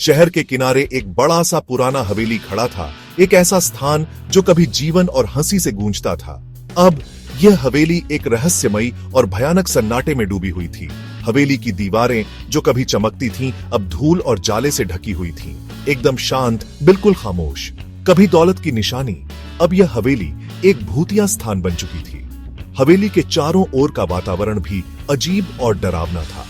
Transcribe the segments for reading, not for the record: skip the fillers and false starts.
शहर के किनारे एक बड़ा सा पुराना हवेली खड़ा था, एक ऐसा स्थान जो कभी जीवन और हंसी से गूंजता था। अब यह हवेली एक रहस्यमयी और भयानक सन्नाटे में डूबी हुई थी। हवेली की दीवारें जो कभी चमकती थीं, अब धूल और जाले से ढकी हुई थीं, एकदम शांत, बिल्कुल खामोश। कभी दौलत की निशानी, अब यह हवेली एक भूतिया स्थान बन चुकी थी। हवेली के चारों ओर का वातावरण भी अजीब और डरावना था।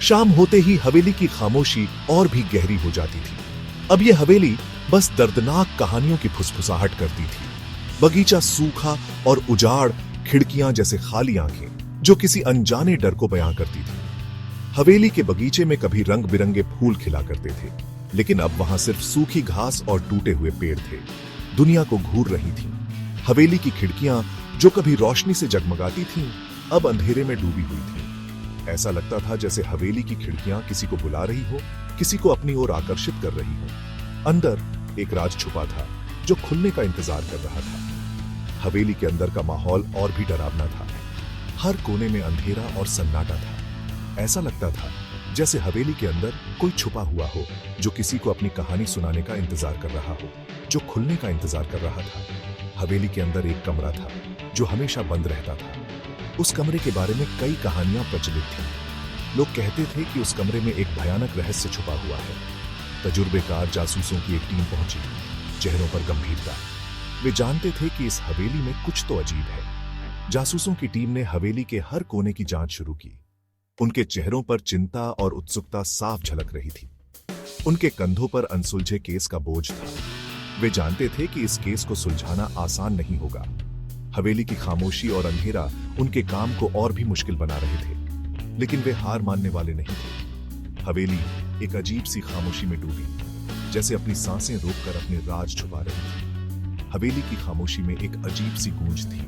शाम होते ही हवेली की खामोशी और भी गहरी हो जाती थी। अब यह हवेली बस दर्दनाक कहानियों की फुसफुसाहट करती थी। बगीचा सूखा और उजाड़, खिड़कियां जैसे खाली आंखें जो किसी अनजाने डर को बयां करती थी। हवेली के बगीचे में कभी रंग बिरंगे फूल खिला करते थे, लेकिन अब वहां सिर्फ सूखी घास और टूटे हुए पेड़ थे। दुनिया को घूर रही थी। हवेली की खिड़कियां जो कभी रोशनी से जगमगाती थीं, अब अंधेरे में डूबी हुई थीं। ऐसा लगता था जैसे हवेली की खिड़कियां किसी को बुला रही हो, किसी को अपनी ओर आकर्षित कर रही हो। अंदर एक राज छुपा था जो खुलने का इंतजार कर रहा था। हवेली के अंदर का माहौल और भी डरावना था। हर कोने में अंधेरा और सन्नाटा था। ऐसा लगता था जैसे हवेली के अंदर कोई छुपा हुआ हो जो किसी को अपनी कहानी सुनाने का इंतजार कर रहा हो, जो खुलने का इंतजार कर रहा था। हवेली के अंदर एक कमरा था जो हमेशा बंद रहता था। उस कमरे के बारे में कई कहानियां प्रचलित थीं। लोग कहते थे कि उस कमरे में एक भयानक रहस्य छुपा हुआ है। तजुर्बेकार जासूसों की एक टीम पहुंची, चेहरों पर गंभीरता। वे जानते थे कि इस हवेली में कुछ तो अजीब है। जासूसों की टीम ने हवेली के हर कोने की जांच शुरू की। उनके चेहरों पर चिंता और उत्सुकता साफ झलक रही थी। उनके कंधों पर अनसुलझे केस का बोझ था। वे जानते थे कि इस केस को सुलझाना आसान नहीं होगा। हवेली की खामोशी और अंधेरा उनके काम को और भी मुश्किल बना रहे थे, लेकिन वे हार मानने वाले नहीं थे। हवेली एक अजीब सी खामोशी में डूबी, जैसे अपनी सांसें रोककर अपने राज छुपा रही थी। हवेली की खामोशी में एक अजीब सी गूंज थी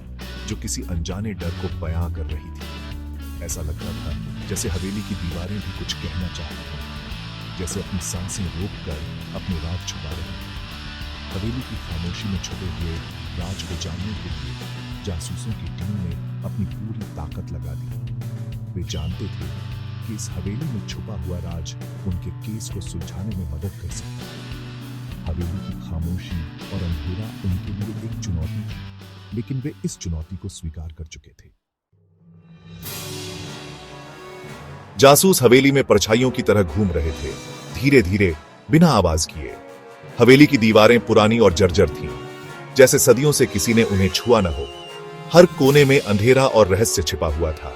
जो किसी अनजाने डर को बयां कर रही थी। ऐसा लगता था जैसे हवेली की दीवारें भी कुछ कहना चाहती थीं, जैसे अपनी सांसें रोककर अपने राज छुपा रही थी। हवेली की खामोशी में छुपे हुए राज को जानने के लिए जासूसों की टीम ने अपनी पूरी ताकत लगा दी। वे जानते थे कि इस हवेली में छुपा हुआ राज उनके केस को सुलझाने में मदद कर सकता है। हवेली की खामोशी और अंधेरा उनके लिए एक चुनौती थी, लेकिन वे इस चुनौती को स्वीकार कर चुके थे। जासूस हवेली में परछाइयों की तरह घूम रहे थे, धीरे धीरे, बिना आवाज किए। हवेली की दीवारें पुरानी और जर्जर थीं, जैसे सदियों से किसी ने उन्हें छुआ न हो। हर कोने में अंधेरा और रहस्य छिपा हुआ था,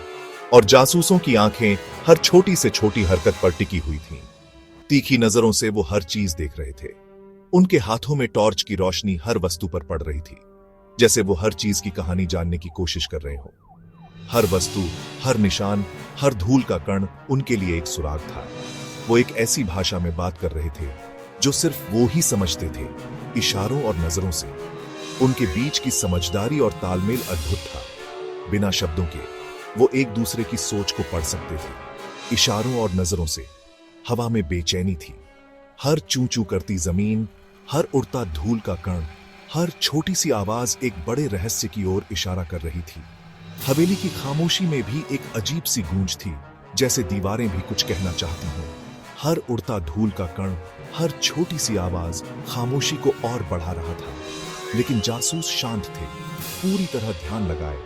और जासूसों की आंखें हर छोटी से छोटी हरकत पर टिकी हुई थीं। तीखी नजरों से वो हर चीज देख रहे थे। उनके हाथों में टॉर्च की रोशनी हर वस्तु पर पड़ रही थी, जैसे वो हर चीज की कहानी जानने की कोशिश कर रहे हो। हर वस्तु, हर निशान, हर धूल का कण उनके लिए एक सुराग था। वो एक ऐसी भाषा में बात कर रहे थे जो सिर्फ वो ही समझते थे, इशारों और नजरों से। उनके बीच की समझदारी और तालमेल अद्भुत था। बिना शब्दों के वो एक दूसरे की सोच को पढ़ सकते थे। इशारों और नजरों से हवा में बेचैनी थी। हर चूं चूं करती जमीन, हर उड़ता धूल का कण, हर छोटी सी आवाज एक बड़े रहस्य की ओर इशारा कर रही थी। हवेली की खामोशी में भी एक अजीब सी गूंज थी, जैसे दीवारें भी कुछ कहना चाहती हों। हर उड़ता धूल का कण, हर छोटी सी आवाज खामोशी को और बढ़ा रहा था। लेकिन जासूस शांत थे, पूरी तरह ध्यान लगाए,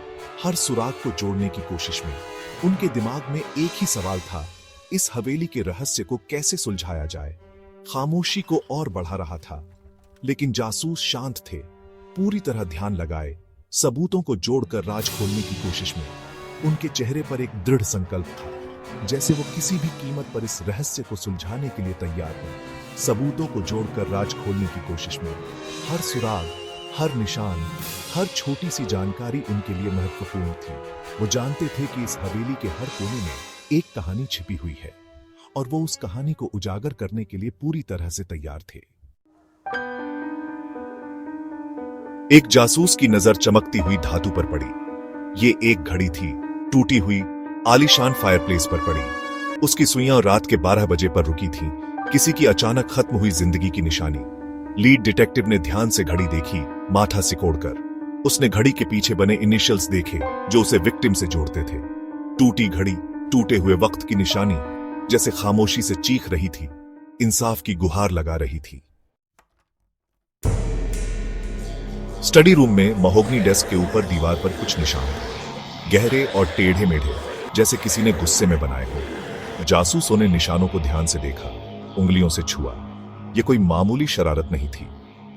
हर सुराग को जोड़ने की कोशिश में। उनके दिमाग में एक ही सवाल था, इस हवेली के रहस्य को कैसे सुलझाया जाए। खामोशी को और बढ़ा रहा था, लेकिन जासूस शांत थे, पूरी तरह ध्यान लगाए, सबूतों को जोड़कर राज खोलने की कोशिश में। उनके चेहरे पर एक दृढ़ संकल्प था, जैसे वो किसी भी कीमत पर इस रहस्य को सुलझाने के लिए तैयार हो। सबूतों को जोड़कर राज खोलने की कोशिश में हर सुराग, हर निशान, हर छोटी सी जानकारी उनके लिए महत्वपूर्ण थी। वो जानते थे कि इस हवेली के हर कोने में एक कहानी छिपी हुई है, और वो उस कहानी को उजागर करने के लिए पूरी तरह से तैयार थे। एक जासूस की नजर चमकती हुई धातु पर पड़ी। ये एक घड़ी थी, टूटी हुई, आलीशान फायरप्लेस पर पड़ी। उसकी सुइयां रात के 12 बजे पर रुकी थीं, किसी की अचानक खत्म हुई जिंदगी की निशानी। लीड डिटेक्टिव ने ध्यान से घड़ी देखी, माथा सिकोड़कर। उसने घड़ी के पीछे बने इनिशियल्स देखे जो उसे विक्टिम से जोड़ते थे। टूटी घड़ी, टूटे हुए वक्त की निशानी, जैसे खामोशी से चीख रही थी, इंसाफ की गुहार लगा रही थी। स्टडी रूम में महोगनी डेस्क के ऊपर दीवार पर कुछ निशान थे, गहरे और टेढ़े मेढ़े, जैसे किसी ने गुस्से में बनाए हो। जासूसों ने निशानों को ध्यान से देखा, उंगलियों से छुआ। यह कोई मामूली शरारत नहीं थी,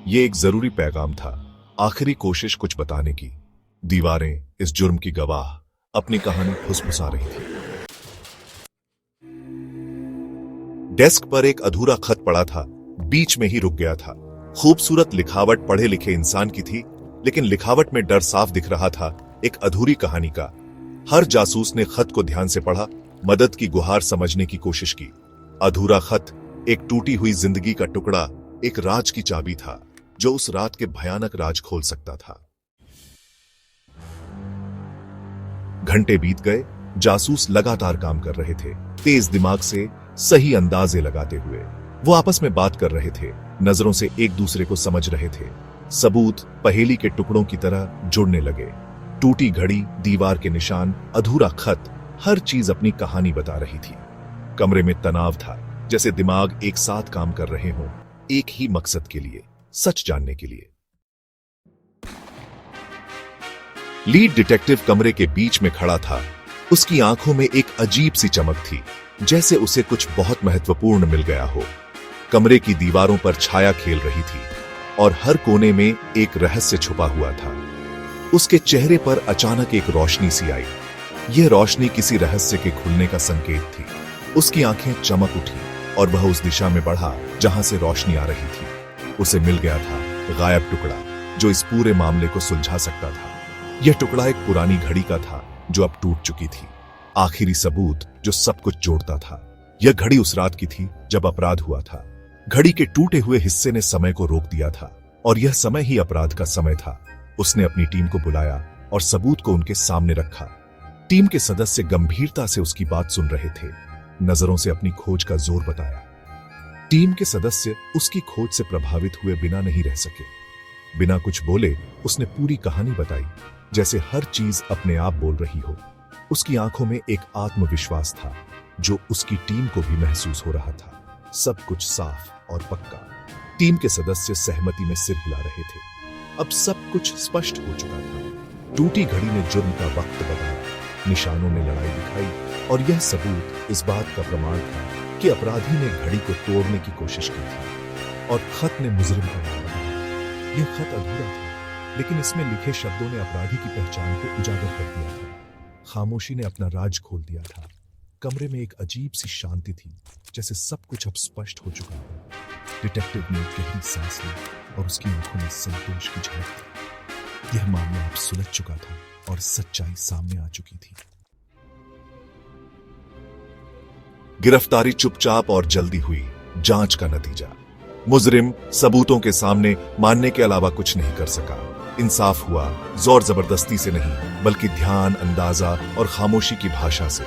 यह एक जरूरी पैगाम था, आखिरी कोशिश कुछ बताने की। दीवारें इस जुर्म की गवाह अपनी कहानी फुसफुसा रही थी। डेस्क पर एक अधूरा खत पड़ा था, बीच में ही रुक गया था। खूबसूरत लिखावट पढ़े लिखे इंसान की थी, लेकिन लिखावट में डर साफ दिख रहा था, एक अधूरी कहानी का। हर जासूस ने खत को ध्यान से पढ़ा, मदद की गुहार समझने की कोशिश की। अधूरा खत एक टूटी हुई जिंदगी का टुकड़ा, एक राज की चाबी था जो उस रात के भयानक राज खोल सकता था। घंटे बीत गए, जासूस लगातार काम कर रहे थे, तेज दिमाग से सही अंदाजे लगाते हुए। वो आपस में बात कर रहे थे, नजरों से एक दूसरे को समझ रहे थे। सबूत पहेली के टुकड़ों की तरह जुड़ने लगे। टूटी घड़ी, दीवार के निशान, अधूरा खत, हर चीज अपनी कहानी बता रही थी। कमरे में तनाव था, जैसे दिमाग एक साथ काम कर रहे हों, एक ही मकसद के लिए, सच जानने के लिए। लीड डिटेक्टिव कमरे के बीच में खड़ा था। उसकी आंखों में एक अजीब सी चमक थी, जैसे उसे कुछ बहुत महत्वपूर्ण मिल गया हो। कमरे की दीवारों पर छाया खेल रही थी और हर कोने में एक रहस्य छुपा हुआ था। उसके चेहरे पर अचानक एक रोशनी सी आई। यह रोशनी किसी रहस्य के खुलने का संकेत थी। उसकी आंखें चमक उठी और वह उस दिशा में बढ़ा जहां से रोशनी आ रही थी। उसे मिल गया था गायब टुकड़ा, जो इस पूरे मामले को सुलझा सकता था। यह टुकड़ा एक पुरानी घड़ी का था जो अब टूट चुकी थी, आखिरी सबूत जो सब कुछ जोड़ता था। यह घड़ी उस रात की थी जब अपराध हुआ था। घड़ी के टूटे हुए हिस्से ने समय को रोक दिया था और यह समय ही अपराध का समय था। उसने अपनी टीम को बुलाया और सबूत को उनके सामने रखा। टीम के सदस्य गंभीरता से उसकी बात सुन रहे थे, नजरों से अपनी खोज का जोर बताया। टीम के सदस्य उसकी खोज से प्रभावित हुए बिना नहीं रह सके। बिना कुछ बोले उसने पूरी कहानी बताई, जैसे हर चीज अपने आप बोल रही हो। उसकी आंखों में एक आत्मविश्वास था जो उसकी टीम को भी महसूस हो रहा था। सब कुछ साफ और पक्का। टीम के सदस्य सहमति में सिर हिला रहे थे। अब सब कुछ स्पष्ट हो चुका था। टूटी घड़ी ने जुर्म का वक्त बताया, निशानों ने लड़ाई दिखाई और यह सबूत इस बात का प्रमाण था कि अपराधी ने घड़ी को तोड़ने की कोशिश की थी और खत ने मुजरिम का नाम बताया। यह खत अधूरा था, लेकिन इसमें लिखे शब्दों ने अपराधी की पहचान को उजागर कर दिया था। खामोशी ने अपना राज खोल दिया था। कमरे में एक अजीब सी शांति थी, जैसे सब कुछ अब स्पष्ट हो चुका था। डिटेक्टिव ने एक गहरी सांस ली और उसकी आंखों में संतोष की झलक थी। यह मामला अब सुलझ चुका था और सच्चाई सामने आ चुकी थी। गिरफ्तारी चुपचाप और जल्दी हुई। जांच का नतीजा, मुजरिम सबूतों के सामने मानने के अलावा कुछ नहीं कर सका। इंसाफ हुआ, जोर जबरदस्ती से नहीं, बल्कि ध्यान, अंदाजा और खामोशी की भाषा से।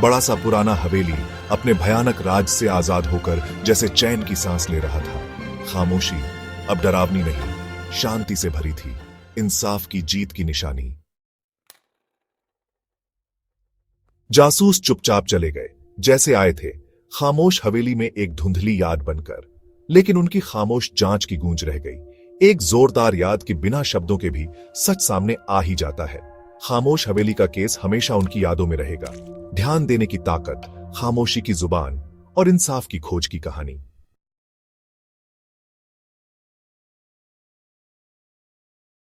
बड़ा सा पुराना हवेली अपने भयानक राज से आजाद होकर जैसे चैन की सांस ले रहा था। खामोशी अब डरावनी नहीं, शांति से भरी थी, इंसाफ की जीत की निशानी। जासूस चुपचाप चले गए, जैसे आए थे, खामोश हवेली में एक धुंधली याद बनकर। लेकिन उनकी खामोश जांच की गूंज रह गई, एक जोरदार याद कि बिना शब्दों के भी सच सामने आ ही जाता है। खामोश हवेली का केस हमेशा उनकी यादों में रहेगा। ध्यान देने की ताकत, खामोशी की जुबान और इंसाफ की खोज की कहानी।